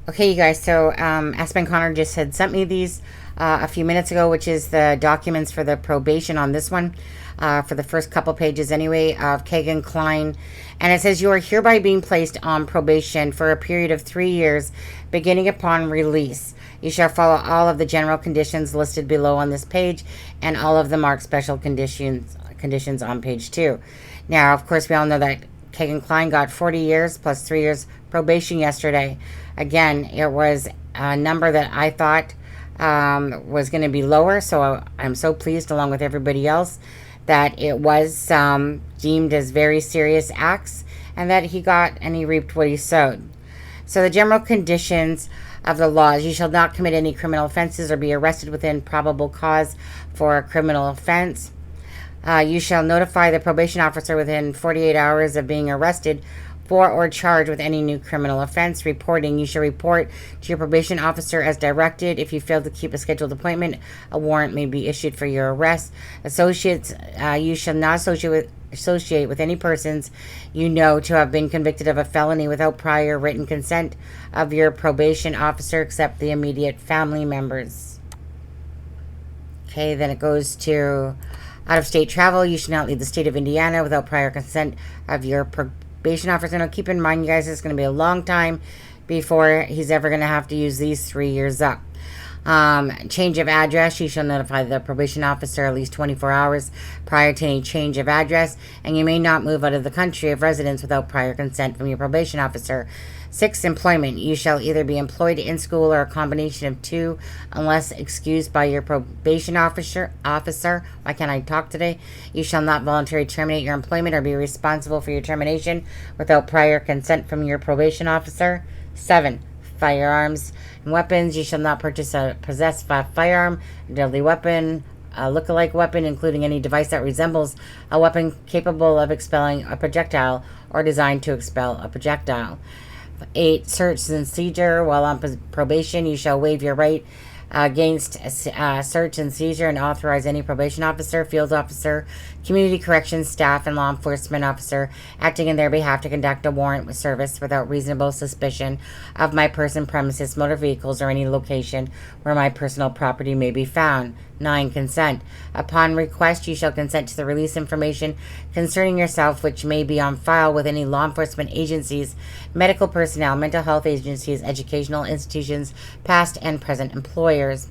Okay, you guys, so Aspen Connor just had sent me these a few minutes ago, which is the documents for the probation on this one, for the first couple pages anyway, of Kegan Kline. And it says, you are hereby being placed on probation for a period of 3 years, beginning upon release. You shall follow all of the general conditions listed below on this page and all of the marked special conditions on page 2. Now, of course, we all know that Kegan Kline got 40 years plus 3 years probation yesterday. Again, it was a number that I thought was going to be lower, so I'm so pleased, along with everybody else, that it was deemed as very serious acts and that he reaped what he sowed. So the general conditions of the laws: you shall not commit any criminal offenses or be arrested within probable cause for a criminal offense. You shall notify the probation officer within 48 hours of being arrested for or charged with any new criminal offense. Reporting: you shall report to your probation officer as directed. If you fail to keep a scheduled appointment, a warrant may be issued for your arrest. Associates: you shall not associate with any persons you know to have been convicted of a felony without prior written consent of your probation officer, except the immediate family members. Okay, then it goes to out-of-state travel. You should not leave the state of Indiana without prior consent of your probation officer. Now, keep in mind, you guys, it's going to be a long time before he's ever going to have to use these 3 years up. Change of address: you shall notify the probation officer at least 24 hours prior to any change of address, and you may not move out of the country of residence without prior consent from your probation officer. 6. Employment: you shall either be employed in school or a combination of two, unless excused by your probation officer. Why can't I talk today? You shall not voluntarily terminate your employment or be responsible for your termination without prior consent from your probation officer. 7. Firearms and weapons: you shall not possess a firearm, a deadly weapon, a look-alike weapon, including any device that resembles a weapon capable of expelling a projectile or designed to expel a projectile. 8. Search and seizure: while on probation, you shall waive your right against search and seizure and authorize any probation officer, field officer, community corrections staff, and law enforcement officer acting in their behalf to conduct a warrant with service without reasonable suspicion of my person, premises, motor vehicles, or any location where my personal property may be found. 9. Consent: upon request, you shall consent to the release information concerning yourself which may be on file with any law enforcement agencies, medical personnel, mental health agencies, educational institutions, past and present employers.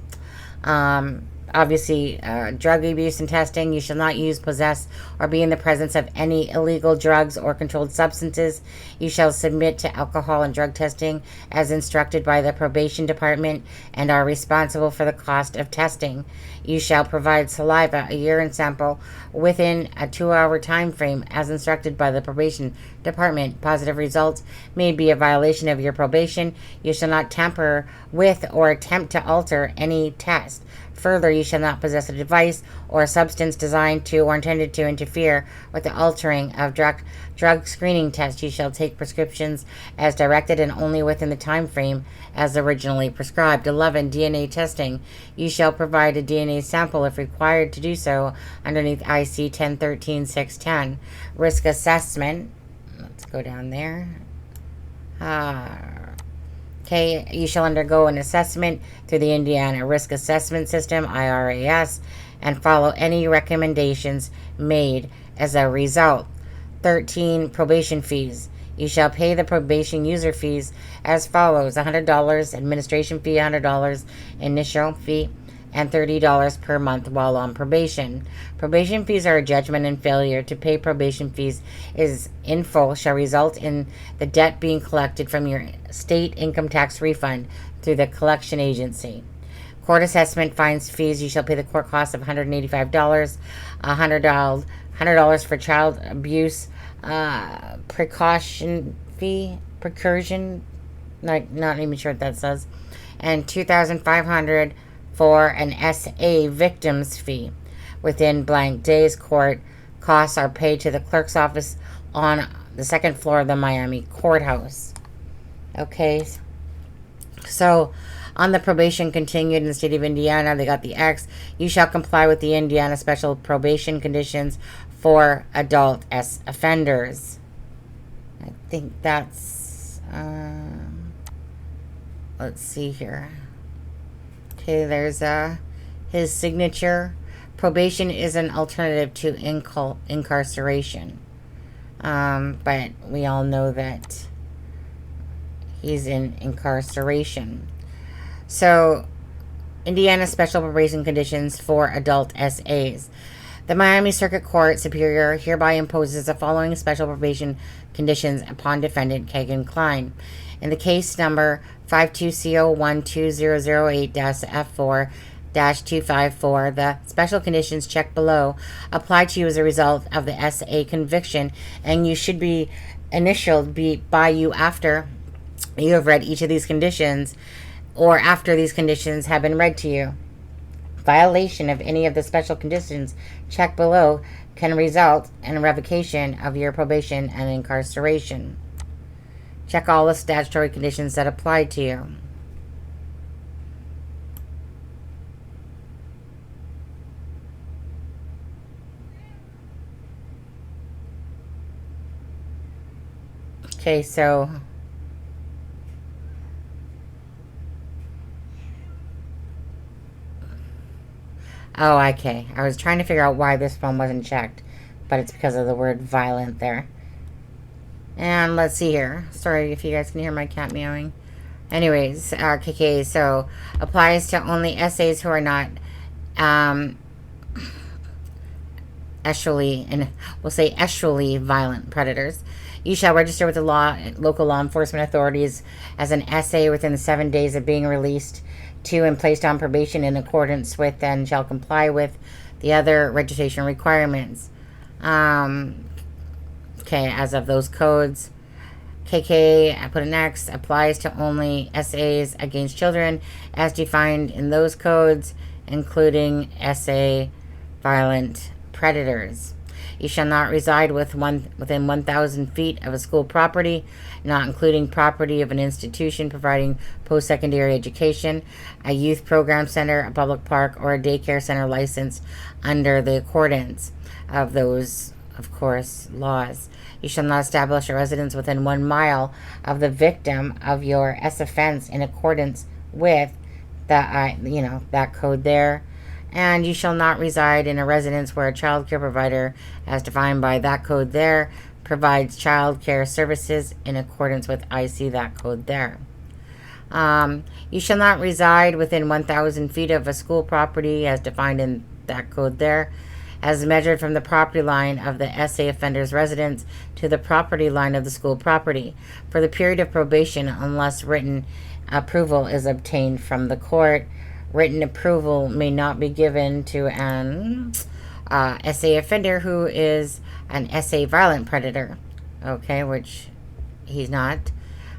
Obviously, drug abuse and testing: you shall not use, possess, or be in the presence of any illegal drugs or controlled substances. You shall submit to alcohol and drug testing as instructed by the probation department and are responsible for the cost of testing. You shall provide saliva, a urine sample, within a 2-hour time frame as instructed by the probation department. Positive results may be a violation of your probation. You shall not tamper with or attempt to alter any test. Further, you shall not possess a device or a substance designed to or intended to interfere with the altering of drug screening tests. You shall take prescriptions as directed and only within the time frame as originally prescribed. 11. DNA testing: you shall provide a DNA sample if required to do so underneath IC 1013-610. Risk assessment: let's go down there. Okay, you shall undergo an assessment through the Indiana Risk Assessment System, IRAS, and follow any recommendations made as a result. 13. Probation fees: you shall pay the probation user fees as follows: $100 administration fee, $100 initial fee, and $30 per month while on probation. Probation fees are a judgment, and failure to pay probation fees is in full shall result in the debt being collected from your state income tax refund through the collection agency. Court assessment fines fees: you shall pay the court cost of $185, $100 for child abuse precaution fee, precursion, not even sure what that says, and $2,500 for an SA victim's fee. Within blank days, court costs are paid to the clerk's office on the second floor of the Miami courthouse. Okay, so on the probation continued in the state of Indiana, they got the X. You shall comply with the Indiana special probation conditions for adult offenders. I think that's let's see here. Okay, there's his signature. Probation is an alternative to incarceration. But we all know that he's in incarceration. So, Indiana Special Probation Conditions for Adult SAs. The Miami Circuit Court Superior hereby imposes the following special probation conditions upon defendant Kegan Kline. In the case number 52CO12008-F4-254, the special conditions checked below apply to you as a result of the SA conviction, and you should be initialed by you after you have read each of these conditions or after these conditions have been read to you. Violation of any of the special conditions checked below can result in revocation of your probation and incarceration. Check all the statutory conditions that apply to you. Okay, so oh, okay. I was trying to figure out why this one wasn't checked, but it's because of the word violent there. And let's see here. Sorry if you guys can hear my cat meowing. Anyways, KK, so applies to only SAs who are not actually, and we'll say actually violent predators. You shall register with the local law enforcement authorities as an SA within 7 days of being released to and placed on probation in accordance with and shall comply with the other registration requirements. Okay, as of those codes. KK, I put it next, applies to only SAs against children as defined in those codes, including SA violent predators. You shall not reside within 1,000 feet of a school property, not including property of an institution providing post-secondary education, a youth program center, a public park, or a daycare center licensed under the accordance of those, of course, laws. You shall not establish a residence within 1 mile of the victim of your S offense in accordance with that code there. And you shall not reside in a residence where a child care provider, as defined by that code there, provides child care services in accordance with that code there. You shall not reside within 1,000 feet of a school property, as defined in that code there, as measured from the property line of the SA offender's residence to the property line of the school property for the period of probation, unless written approval is obtained from the court. Written approval may not be given to an SA offender who is an SA violent predator. Okay, which he's not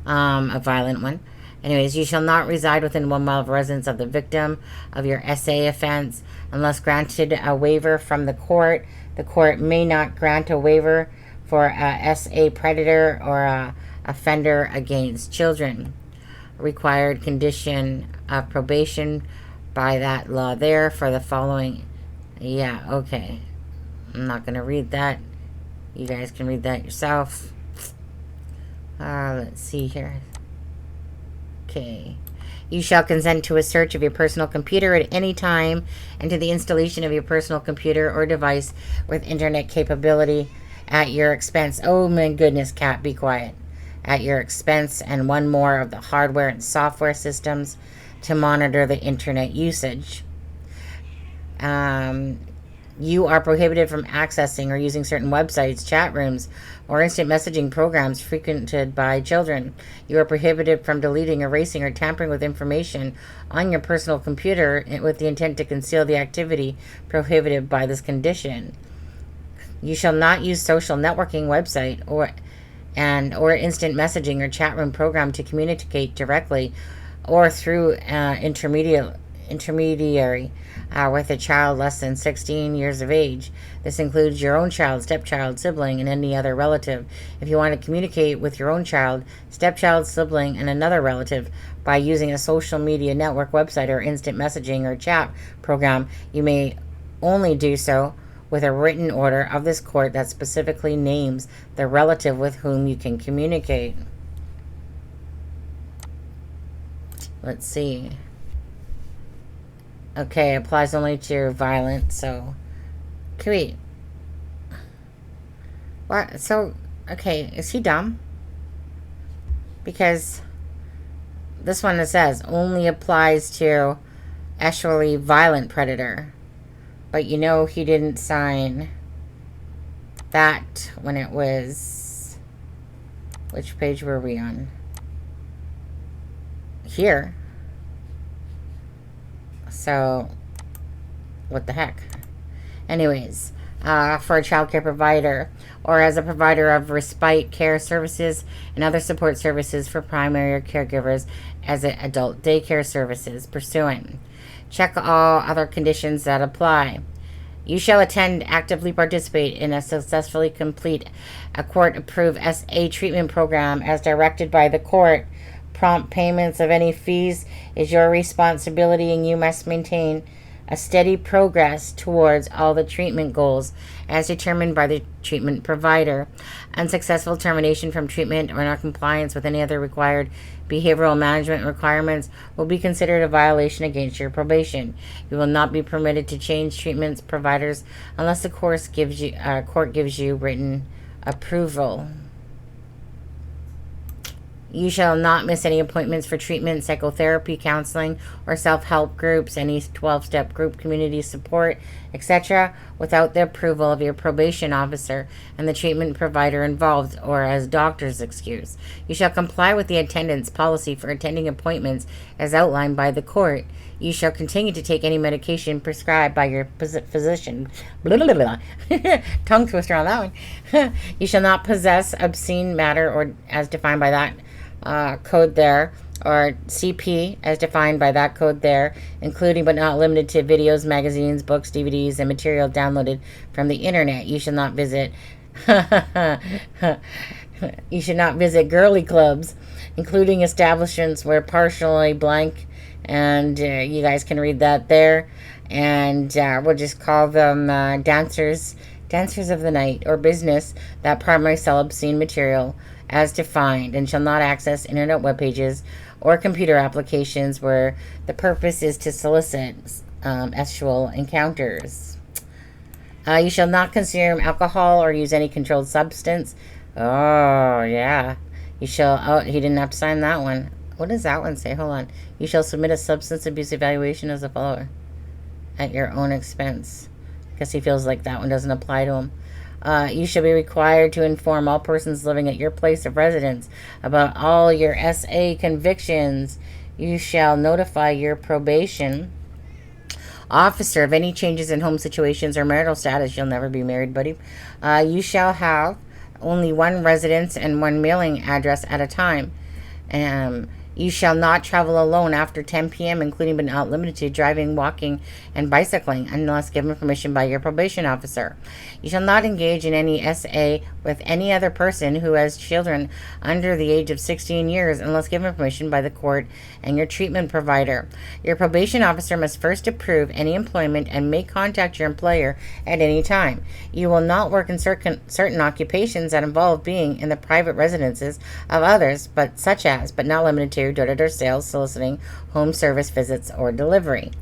a violent one. Anyways, you shall not reside within 1 mile of residence of the victim of your SA offense unless granted a waiver from the court. The court may not grant a waiver for a SA predator or a offender against children. Required condition of probation by that law there for the following. Yeah, okay. I'm not going to read that. You guys can read that yourself. Let's see here. Okay. You shall consent to a search of your personal computer at any time and to the installation of your personal computer or device with internet capability at your expense. Oh my goodness, cat, be quiet. At your expense, and one more of the hardware and software systems to monitor the internet usage. You are prohibited from accessing or using certain websites, chat rooms, or instant messaging programs frequented by children. You are prohibited from deleting, erasing, or tampering with information on your personal computer with the intent to conceal the activity prohibited by this condition. You shall not use social networking website or instant messaging or chat room program to communicate directly or through intermediary with a child less than 16 years of age. This includes your own child, stepchild, sibling, and any other relative. If you want to communicate with your own child, stepchild, sibling, and another relative by using a social media network website or instant messaging or chat program, you may only do so with a written order of this court that specifically names the relative with whom you can communicate. Let's see. Okay, applies only to violence, so... Okay, wait. What? So, okay, is he dumb? Because this one, it says, only applies to actually violent predator. But you know he didn't sign that when it was... Which page were we on? Here. So, what the heck? Anyways, for a child care provider or as a provider of respite care services and other support services for primary caregivers as adult daycare services pursuant. Check all other conditions that apply. You shall attend, actively participate in, and successfully complete a court-approved SA treatment program as directed by the court. Prompt payments of any fees is your responsibility, and you must maintain a steady progress towards all the treatment goals as determined by the treatment provider. Unsuccessful termination from treatment or non-compliance with any other required behavioral management requirements will be considered a violation against your probation. You will not be permitted to change treatments providers unless the court gives you written approval. You shall not miss any appointments for treatment, psychotherapy, counseling, or self-help groups, any 12-step group, community support, etc., without the approval of your probation officer and the treatment provider involved, or as doctor's excuse. You shall comply with the attendance policy for attending appointments as outlined by the court. You shall continue to take any medication prescribed by your physician. Blah, blah, blah, blah. Tongue twister on that one. You shall not possess obscene matter or as defined by that code there, or CP as defined by that code there, including but not limited to videos, magazines, books, DVDs, and material downloaded from the internet. You should not visit you should not visit girly clubs, including establishments where partially blank, and you guys can read that there, and we'll just call them dancers of the night, or business that primarily sell obscene material as defined, and shall not access internet web pages or computer applications where the purpose is to solicit sexual encounters. You shall not consume alcohol or use any controlled substance. Oh, yeah. You shall... Oh, he didn't have to sign that one. What does that one say? Hold on. You shall submit a substance abuse evaluation as a follower at your own expense. Because he feels like that one doesn't apply to him. You shall be required to inform all persons living at your place of residence about all your SA convictions. You shall notify your probation officer of any changes in home situations or marital status. You'll never be married, buddy. You shall have only one residence and one mailing address at a time. You shall not travel alone after 10 p.m., including but not limited to driving, walking, and bicycling, unless given permission by your probation officer. You shall not engage in any SA with any other person who has children under the age of 16 years, unless given permission by the court and your treatment provider. Your probation officer must first approve any employment and may contact your employer at any time. You will not work in certain occupations that involve being in the private residences of others, but such as, but not limited to, door-to-door sales, soliciting, home service visits, or delivery.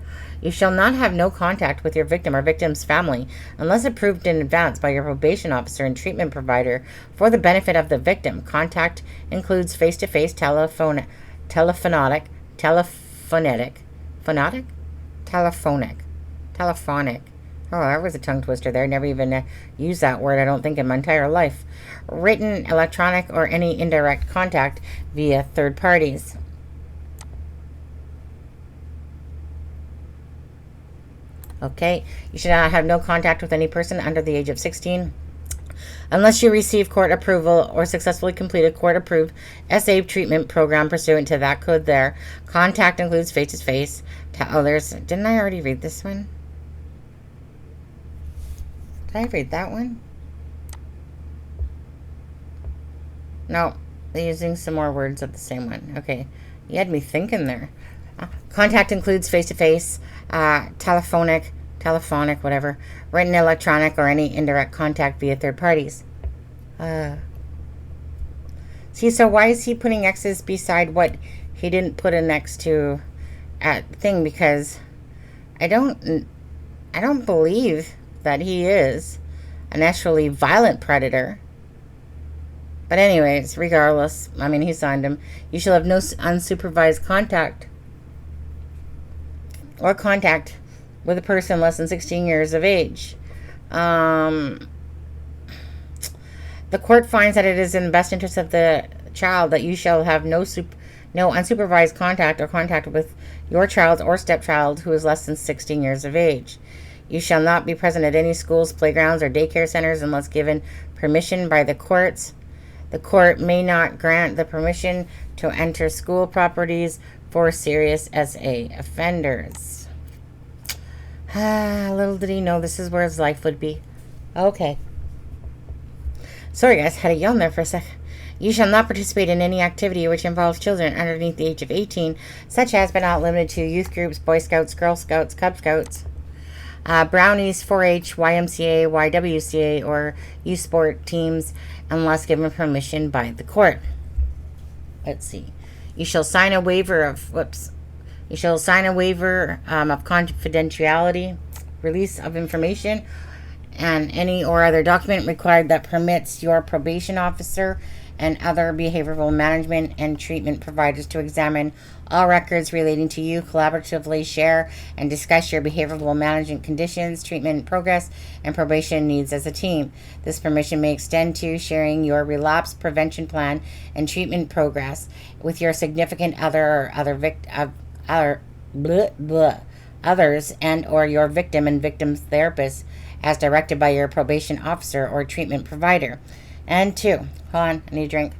You shall not have no contact with your victim or victim's family unless approved in advance by your probation officer and treatment provider for the benefit of the victim. Contact includes face-to-face, telephonic, telephonic. Oh, that was a tongue twister there. Never even used that word, I don't think, in my entire life. Written, electronic, or any indirect contact via third parties. Okay, you should not have no contact with any person under the age of 16 unless you receive court approval or successfully complete a court-approved SA treatment program pursuant to that code there. Contact includes face-to-face. Didn't I already read this one? Did I read that one? No, they're using some more words of the same one. Okay, you had me thinking there. Contact includes face-to-face, telephonic, whatever, written, electronic, or any indirect contact via third parties. See, so why is he putting X's beside what he didn't put a next to thing, because I don't believe that he is an actually violent predator. But anyways, regardless, I mean, he signed him. You shall have no unsupervised contact with a person less than 16 years of age. The court finds that it is in the best interest of the child that you shall have no unsupervised contact or contact with your child or stepchild who is less than 16 years of age. You shall not be present at any schools, playgrounds, or daycare centers unless given permission by the courts. The court may not grant the permission to enter school properties for serious SA offenders. Little did he know this is where his life would be. Okay. Sorry guys, had to yawn there for a sec. You shall not participate in any activity which involves children underneath the age of 18, such as but not limited to youth groups, Boy Scouts, Girl Scouts, Cub Scouts, Brownies, 4-H, YMCA, YWCA, or youth sport teams, unless given permission by the court. Let's see. You shall sign a waiver of confidentiality, release of information, and any or other document required that permits your probation officer and other behavioral management and treatment providers to examine all records relating to you, collaboratively share and discuss your behavioral management conditions, treatment progress, and probation needs as a team. This permission may extend to sharing your relapse prevention plan and treatment progress with your significant other or others and or your victim and victim's therapist as directed by your probation officer or treatment provider. And 2, hold on, I need a drink.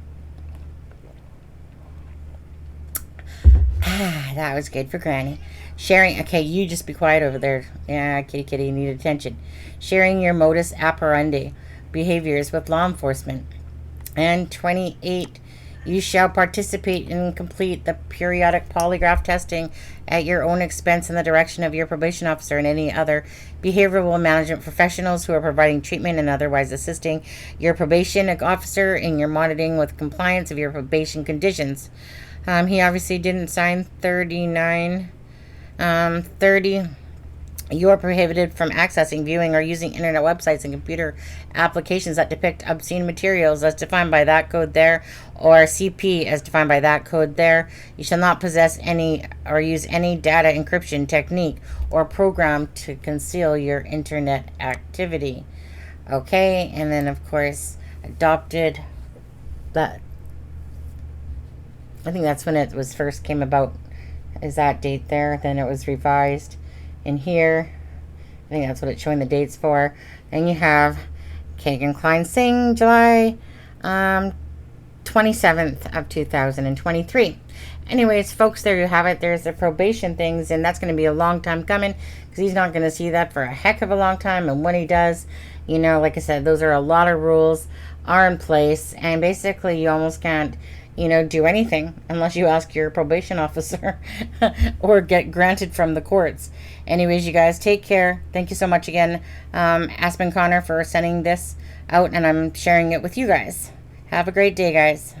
That was good for Granny. Sharing, okay, you just be quiet over there. Yeah, kitty, you need attention. Sharing your modus operandi behaviors with law enforcement. And 28, you shall participate and complete the periodic polygraph testing at your own expense in the direction of your probation officer and any other behavioral management professionals who are providing treatment and otherwise assisting your probation officer in your monitoring with compliance of your probation conditions. He obviously didn't sign 39. 30. You are prohibited from accessing, viewing, or using internet websites and computer applications that depict obscene materials as defined by that code there, or CP as defined by that code there. You shall not possess any or use any data encryption technique or program to conceal your internet activity. Okay, and then of course, adopted. That, I think that's when it was first came about, is that date there. Then it was revised in here. I think that's what it's showing the dates for. Then you have Kegan Kline Singh, July 27th of 2023. Anyways, folks, there you have it. There's the probation things, and that's going to be a long time coming because he's not going to see that for a heck of a long time. And when he does, you know, like I said, those are a lot of rules are in place, and basically you almost can't, you know, do anything unless you ask your probation officer or get granted from the courts. Anyways, you guys take care. Thank you so much again, Aspen Connor, for sending this out, and I'm sharing it with you guys. Have a great day, guys.